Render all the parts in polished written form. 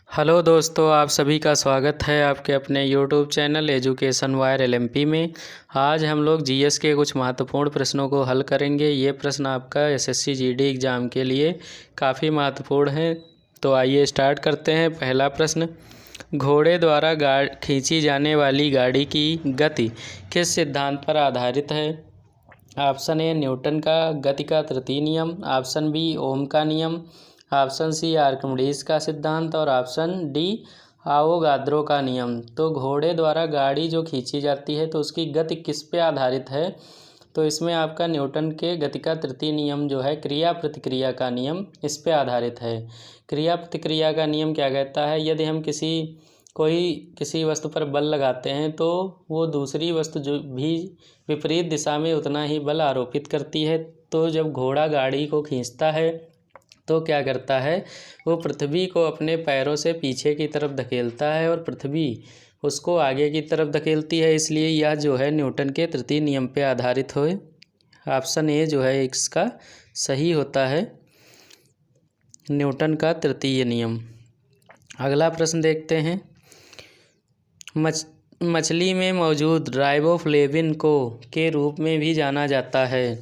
Hello दोस्तों, आप सभी का स्वागत है आपके अपने YouTube channel education wire LMP में। आज हम लोग जीएस के कुछ महत्वपूर्ण प्रश्नों को हल करेंगे। ये प्रश्न आपका एसएससी जीडी एग्ज़ाम के लिए काफ़ी महत्वपूर्ण है। तो आइए स्टार्ट करते हैं। पहला प्रश्न, घोड़े द्वारा खींची जाने वाली गाड़ी की गति किस सिद्धांत पर आधारित है? ऑप्शन ए न्यूटन का गति का तृतीय नियम, ऑप्शन बी ओम का नियम, ऑप्शन सी आर्किमिडीज का सिद्धांत और ऑप्शन डी आवोगाद्रो का नियम। तो घोड़े द्वारा गाड़ी जो खींची जाती है तो उसकी गति किस पे आधारित है? तो इसमें आपका न्यूटन के गति का तृतीय नियम जो है क्रिया प्रतिक्रिया का नियम, इस पे आधारित है। क्रिया प्रतिक्रिया का नियम क्या कहता है? यदि हम किसी वस्तु पर बल लगाते हैं तो वो दूसरी वस्तु जो भी विपरीत दिशा में उतना ही बल आरोपित करती है। तो जब घोड़ा गाड़ी को खींचता है तो क्या करता है, वो पृथ्वी को अपने पैरों से पीछे की तरफ धकेलता है और पृथ्वी उसको आगे की तरफ धकेलती है। इसलिए यह जो है न्यूटन के तृतीय नियम पे आधारित हो। ऑप्शन ए जो है इसका सही होता है, न्यूटन का तृतीय नियम। अगला प्रश्न देखते हैं। मछली में मौजूद राइबोफ्लेविन को के रूप में भी जाना जाता है।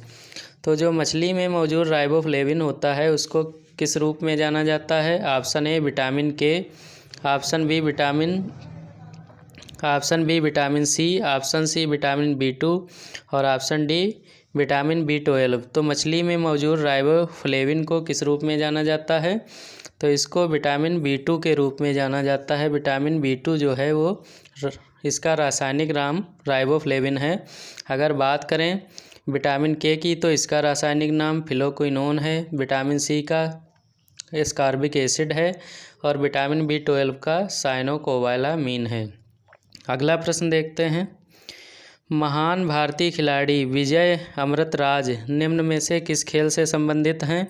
तो जो मछली में मौजूद राइबोफ्लेविन होता है उसको किस रूप में जाना जाता है? Option A vitamin K, option B vitamin C, option C vitamin B2 और ऑप्शन डी विटामिन B12। तो मछली में मौजूद राइबोफ्लेविन को किस रूप में जाना जाता है? तो इसको विटामिन B2 के रूप में जाना जाता है। विटामिन B2 जो है वो इसका रासायनिक नाम राइबोफ्लेविन है। अगर बात करें विटामिन के की तो इसका रासायनिक नाम फिलोक्विनोन है। विटामिन सी का एस्कॉर्बिक एसिड है और विटामिन B12 का साइनोकोबालामीन है। अगला प्रश्न देखते हैं। महान भारतीय खिलाड़ी विजय अमृतराज निम्न में से किस खेल से संबंधित हैं?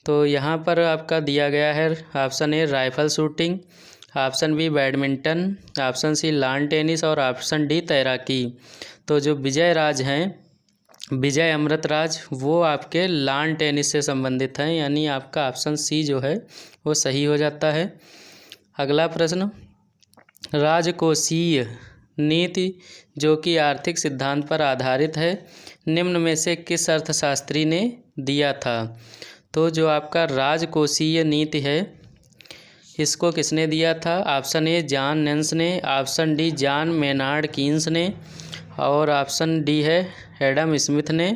तो यहाँ पर आपका दिया गया है option A rifle shooting, option B badminton, option C lawn tennis और ऑप्शन डी तैराकी। तो जो विजय अमृतराज वो आपके लॉन टेनिस से संबंधित हैं, यानी आपका ऑप्शन सी जो है वो सही हो जाता है। अगला प्रश्न, राजकोषीय नीति जो कि आर्थिक सिद्धांत पर आधारित है निम्न में से किस अर्थशास्त्री ने दिया था? तो जो आपका राजकोषीय नीति है इसको किसने दिया था? ऑप्शन ए जॉन नेंस ने, option D John Maynard Keynes ने और ऑप्शन डी है एडम स्मिथ ने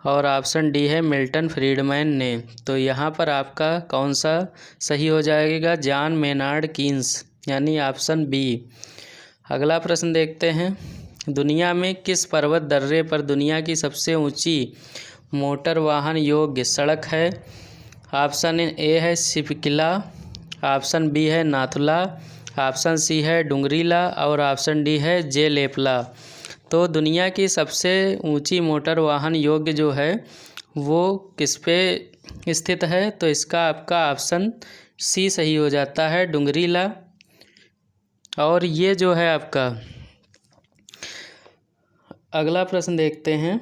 और ऑप्शन डी है मिल्टन फ्रीडमैन ने। तो यहाँ पर आपका कौन सा सही हो जाएगा? जॉन मेनार्ड कीन्स, यानी ऑप्शन बी। अगला प्रश्न देखते हैं। दुनिया में किस पर्वत दर्रे पर दुनिया की सबसे ऊंची मोटर वाहन योग्य सड़क है? ऑप्शन ए है सिपकिला, ऑप्शन बी है नाथुला, ऑप्शन सी है डुंगरीला और ऑप्शन डी है जेलेपला। तो दुनिया की सबसे ऊंची मोटर वाहन योग्य जो है वो किस पे स्थित है? तो इसका आपका ऑप्शन सी सही हो जाता है, डुंगरीला। और ये जो है आपका अगला प्रश्न देखते हैं।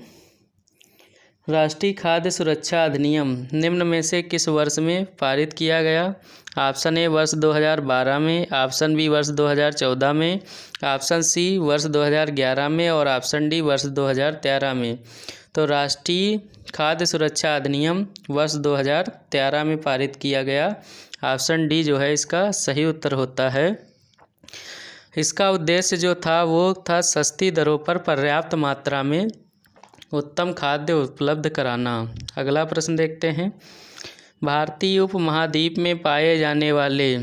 राष्ट्रीय खाद्य सुरक्षा अधिनियम निम्न में से किस वर्ष में पारित किया गया? ऑप्शन ए वर्ष 2012 में, ऑप्शन बी वर्ष 2014 में, ऑप्शन सी वर्ष 2011 में और ऑप्शन डी वर्ष 2013 में। तो राष्ट्रीय खाद्य सुरक्षा अधिनियम वर्ष 2013 में पारित किया गया। ऑप्शन डी जो है इसका सही उत्तर होता है। इसका उद्देश्य जो था वो था सस्ती दरों पर पर्याप्त मात्रा में उत्तम खाद्य उपलब्ध कराना। अगला प्रश्न देखते हैं। भारतीय उपमहाद्वीप में पाए जाने वाले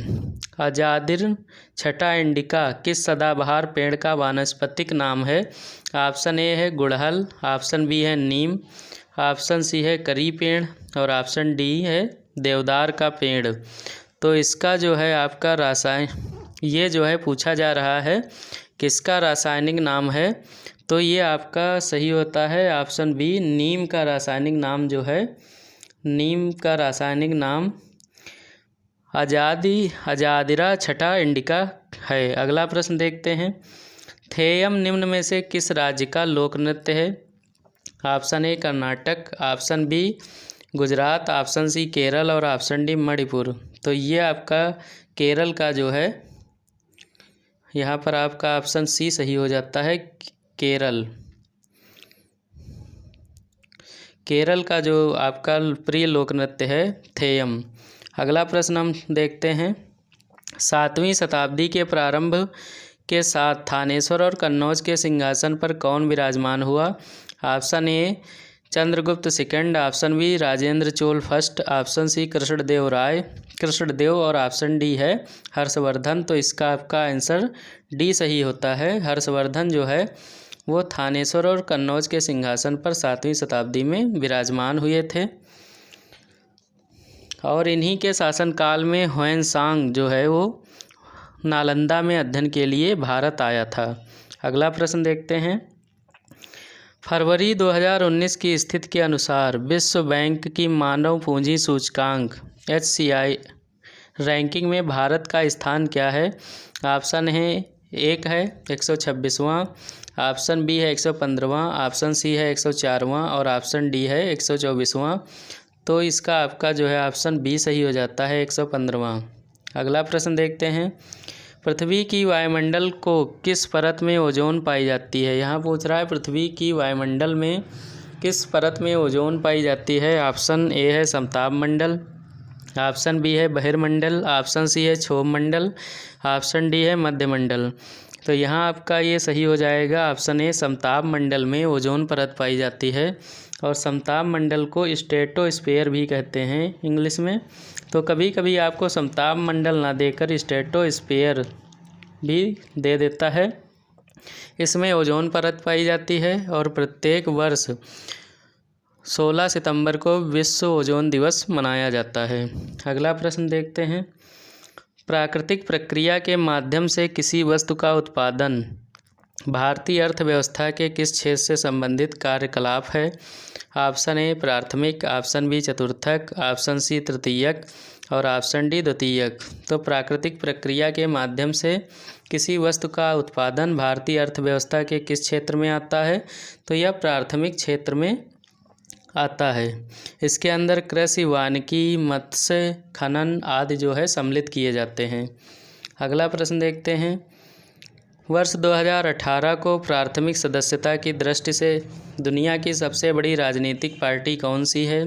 अजादिर छटा इंडिका किस सदाबहार पेड़ का वानस्पतिक नाम है? ऑप्शन ए है गुड़हल, ऑप्शन बी है नीम, ऑप्शन सी है करी पेड़ और ऑप्शन डी है देवदार का पेड़। तो इसका जो है आपका ये जो है पूछा जा रहा है किसका रासायनिक नाम है? तो ये आपका सही होता है ऑप्शन बी, नीम का रासायनिक नाम जो है, नीम का रासायनिक नाम अजादिरा छटा इंडिका है। अगला प्रश्न देखते हैं। थेयम निम्न में से किस राज्य का लोक नृत्य है? Option A Karnataka, option B Gujarat, option C Kerala और ऑप्शन डी मणिपुर। तो ये आपका केरल का जो है, यहाँ पर आपका ऑप्शन सी सही हो जाता है, केरल। केरल का जो आपका प्रिय लोक नृत्य है थेयम। अगला प्रश्न हम देखते हैं, 7वीं शताब्दी के प्रारंभ के साथ थानेश्वर और कन्नौज के सिंहासन पर कौन विराजमान हुआ? Option A Chandragupta second, option B Rajendra Chola first, option C Krishnadeva और ऑप्शन डी है हर्षवर्धन। तो इसका आपका आंसर डी सही होता है। हर्षवर्धन जो है वो थानेश्वर और कन्नौज के सिंहासन पर 7वीं शताब्दी में विराजमान हुए थे और इन्हीं के शासनकाल में ह्वेनसांग जो है वो नालंदा में अध्ययन के लिए भारत आया था। अगला प्रश्न देखते हैं, फरवरी 2019 की स्थिति के अनुसार विश्व बैंक की मानव पूंजी सूचकांक HCI रैंकिंग में भारत का स्थान क्या है? ऑप्शन है 1 है 126वां, ऑप्शन बी है 115वां, ऑप्शन सी है 104वां और ऑप्शन डी है 124वां। तो इसका आपका जो है ऑप्शन बी सही हो जाता है, 115वां। अगला प्रश्न देखते हैं, पृथ्वी की वायुमंडल को किस परत में ओजोन पाई जाती है? यहाँ पूछ रहा है पृथ्वी की वायुमंडल में किस परत में ओजोन पाई जाती है? ऑप्शन ए है समताप मंडल, ऑप्शन बी है बहिर्मंडल, ऑप्शन सी है क्षोभ मंडल, ऑप्शन डी है मध्यमंडल। तो यहाँ आपका ये सही हो जाएगा, ऑप्शन ए समताप मंडल में ओजोन परत पाई जाती है और समताप मंडल को स्ट्रेटोस्फीयर भी कहते हैं इंग्लिश में। तो कभी कभी आपको समताप मंडल ना देकर स्ट्रेटोस्फीयर भी दे देता है। इसमें ओजोन परत पाई जाती है और प्रत्येक वर्ष 16 सितंबर को विश्व ओजोन दिवस मनाया जाता है। अगला प्रश्न देखते हैं, प्राकृतिक प्रक्रिया के माध्यम से किसी वस्तु का उत्पादन भारतीय अर्थव्यवस्था के किस क्षेत्र से संबंधित कार्यकलाप है? ऑप्शन ए प्राथमिक, ऑप्शन बी चतुर्थक, ऑप्शन सी तृतीयक और ऑप्शन डी द्वितीयक। तो प्राकृतिक प्रक्रिया के माध्यम से किसी वस्तु का उत्पादन भारतीय अर्थव्यवस्था के किस क्षेत्र में आता है? तो यह प्राथमिक क्षेत्र में आता है। इसके अंदर कृषि, वानिकी, मत्स्य, खनन आदि जो है सम्मिलित किए जाते हैं। अगला प्रश्न देखते हैं, वर्ष 2018 को प्राथमिक सदस्यता की दृष्टि से दुनिया की सबसे बड़ी राजनीतिक पार्टी कौन सी है?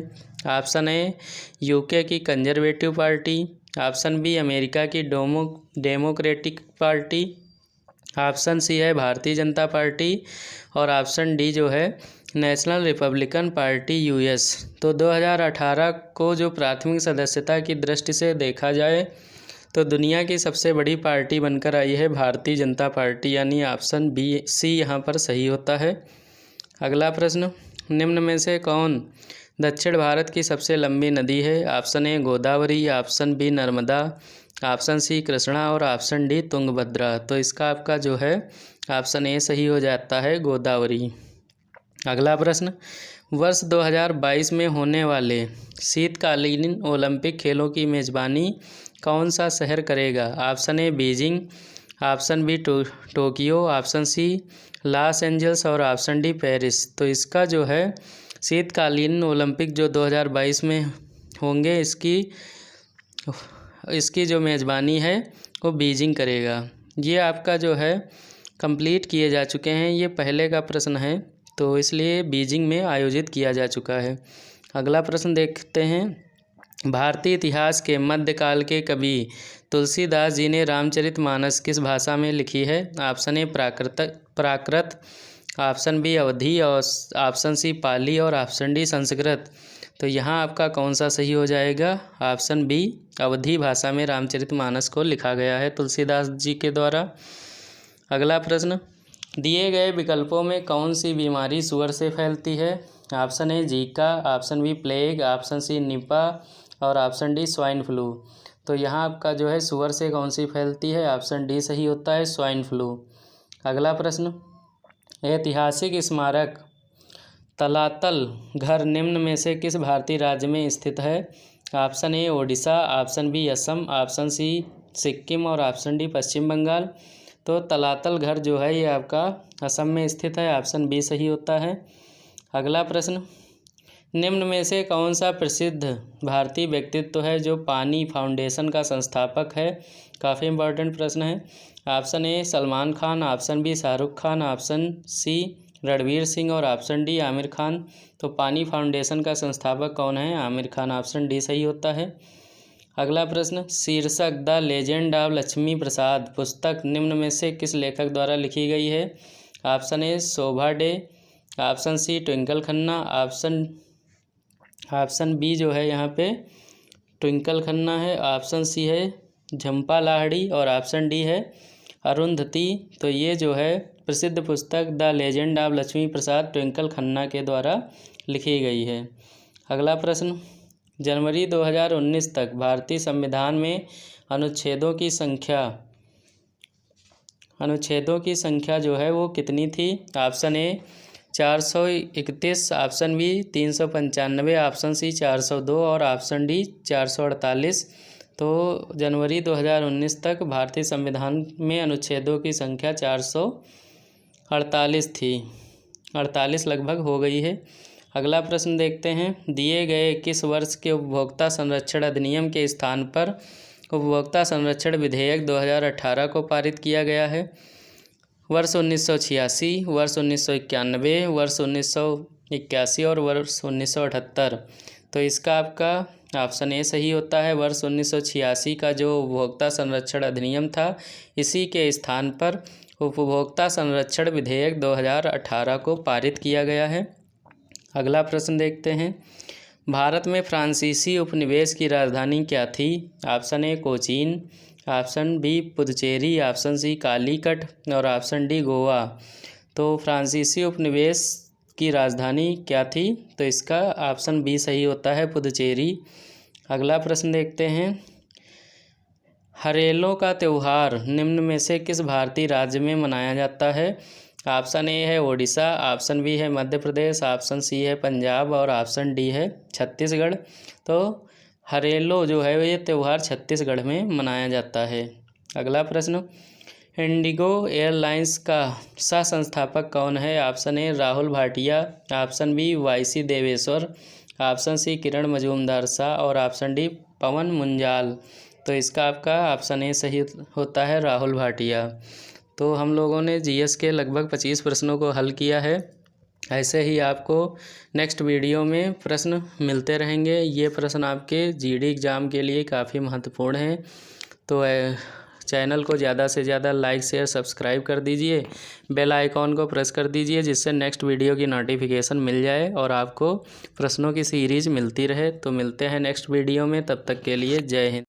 ऑप्शन ए यूके की conservative party, option B America की डेमोक्रेटिक पार्टी, ऑप्शन सी है भारतीय जनता पार्टी और ऑप्शन डी जो है नेशनल रिपब्लिकन पार्टी US। तो 2018 को जो प्राथमिक सदस्यता की दृष्टि से देखा जाए तो दुनिया की सबसे बड़ी पार्टी बनकर आई है भारतीय जनता पार्टी, यानी ऑप्शन सी यहाँ पर सही होता है। अगला प्रश्न, निम्न में से कौन दक्षिण भारत की सबसे लंबी नदी है? Option A Godavari, option B Narmada, option C Krishna और ऑप्शन डी तुंगभद्रा। तो इसका आपका जो है ऑप्शन ए सही हो जाता है, गोदावरी। अगला प्रश्न, वर्ष 2022 में होने वाले शीतकालीन ओलंपिक खेलों की मेज़बानी कौन सा शहर करेगा? Option A Beijing, option B Tokyo, option C Los Angeles और ऑप्शन डी पेरिस। तो इसका जो है शीतकालीन ओलंपिक जो 2022 में होंगे इसकी जो मेज़बानी है वो बीजिंग करेगा। ये आपका जो है कंप्लीट किए जा चुके हैं, ये पहले का प्रश्न है तो इसलिए बीजिंग में आयोजित किया जा चुका है। अगला प्रश्न देखते हैं, भारतीय इतिहास के मध्यकाल के कवि तुलसीदास जी ने रामचरितमानस किस भाषा में लिखी है? Option A Prakrit, option B Awadhi और ऑप्शन सी पाली और ऑप्शन डी संस्कृत। तो यहाँ आपका कौन सा सही हो जाएगा? ऑप्शन बी अवधी भाषा में रामचरितमानस को लिखा गया है तुलसीदास जी के द्वारा। अगला प्रश्न, दिए गए विकल्पों में कौन सी बीमारी सुअर से फैलती है? Option A Zika, option B plague, option C Nipah और ऑप्शन डी स्वाइन फ्लू। तो यहाँ आपका जो है सुअर से कौन सी फैलती है? ऑप्शन डी सही होता है, स्वाइन फ्लू। अगला प्रश्न, ऐतिहासिक स्मारक तलातल घर निम्न में से किस भारतीय राज्य में स्थित है? Option A Odisha, option B Assam, option C Sikkim और ऑप्शन डी पश्चिम बंगाल। तो तलातल घर जो है ये आपका असम में स्थित है, ऑप्शन बी सही होता है। अगला प्रश्न, निम्न में से कौन सा प्रसिद्ध भारतीय व्यक्तित्व है जो पानी फाउंडेशन का संस्थापक है? काफ़ी इंपॉर्टेंट प्रश्न है। Option A Salman Khan, option B Shahrukh Khan, option C Ranveer Singh और ऑप्शन डी आमिर खान। तो पानी फाउंडेशन का संस्थापक कौन है? आमिर खान। ऑप्शन डी सही होता है। अगला प्रश्न, शीर्षक द लेजेंड ऑफ लक्ष्मी प्रसाद पुस्तक निम्न में से किस लेखक द्वारा लिखी गई है? Option A Shobhaa De, option C Twinkle Khanna, option B जो है यहाँ पे ट्विंकल खन्ना है, ऑप्शन सी है झंपा लाहिड़ी और ऑप्शन डी है अरुंधति। तो ये जो है प्रसिद्ध पुस्तक द लेजेंड ऑफ लक्ष्मी प्रसाद ट्विंकल खन्ना के द्वारा लिखी गई है। अगला प्रश्न, जनवरी 2019 तक भारतीय संविधान में अनुच्छेदों की संख्या जो है वो कितनी थी? Option A 431, option B 395, option C 402 और ऑप्शन डी 448। तो जनवरी 2019 तक भारतीय संविधान में अनुच्छेदों की संख्या 448 थी, 48 लगभग हो गई है। अगला प्रश्न देखते हैं, दिए गए किस वर्ष के उपभोक्ता संरक्षण अधिनियम के स्थान पर उपभोक्ता संरक्षण विधेयक 2018 को पारित किया गया है? वर्ष 1986, वर्ष 1991, वर्ष 1981 और वर्ष 1978। तो इसका आपका ऑप्शन ए सही होता है। वर्ष 1986 का जो उपभोक्ता संरक्षण अधिनियम था, इसी के स्थान पर उपभोक्ता संरक्षण विधेयक 2018 को पारित किया गया है। अगला प्रश्न देखते हैं, भारत में फ्रांसीसी उपनिवेश की राजधानी क्या थी? Option A Cochin, option B Puducherry, option C Calicut और ऑप्शन डी गोवा। तो फ्रांसीसी उपनिवेश की राजधानी क्या थी? तो इसका ऑप्शन बी सही होता है, पुदुचेरी। अगला प्रश्न देखते हैं, हरेलों का त्यौहार निम्न में से किस भारतीय राज्य में मनाया जाता है? ऑप्शन ए है ओडिशा, ऑप्शन बी है मध्य प्रदेश, ऑप्शन सी है पंजाब और ऑप्शन डी है छत्तीसगढ़। तो हरेलो जो है ये त्यौहार छत्तीसगढ़ में मनाया जाता है। अगला प्रश्न, इंडिगो एयरलाइंस का सह संस्थापक कौन है? Option A Rahul Bhatia, option B Y C Deveshwar, option C Kiran Mazumdar Shaw और ऑप्शन डी पवन मुंजाल। तो इसका आपका ऑप्शन ए सही होता है, राहुल भाटिया। तो हम लोगों ने जीएस के लगभग 25 प्रश्नों को हल किया है। ऐसे ही आपको नेक्स्ट वीडियो में प्रश्न मिलते रहेंगे। ये प्रश्न आपके जीडी एग्ज़ाम के लिए काफ़ी महत्वपूर्ण हैं। तो चैनल को ज़्यादा से ज़्यादा लाइक शेयर सब्सक्राइब कर दीजिए, बेल आइकॉन को प्रेस कर दीजिए, जिससे नेक्स्ट वीडियो की नोटिफिकेशन मिल जाए और आपको प्रश्नों की सीरीज़ मिलती रहे। तो मिलते हैं नेक्स्ट वीडियो में, तब तक के लिए जय हिंद।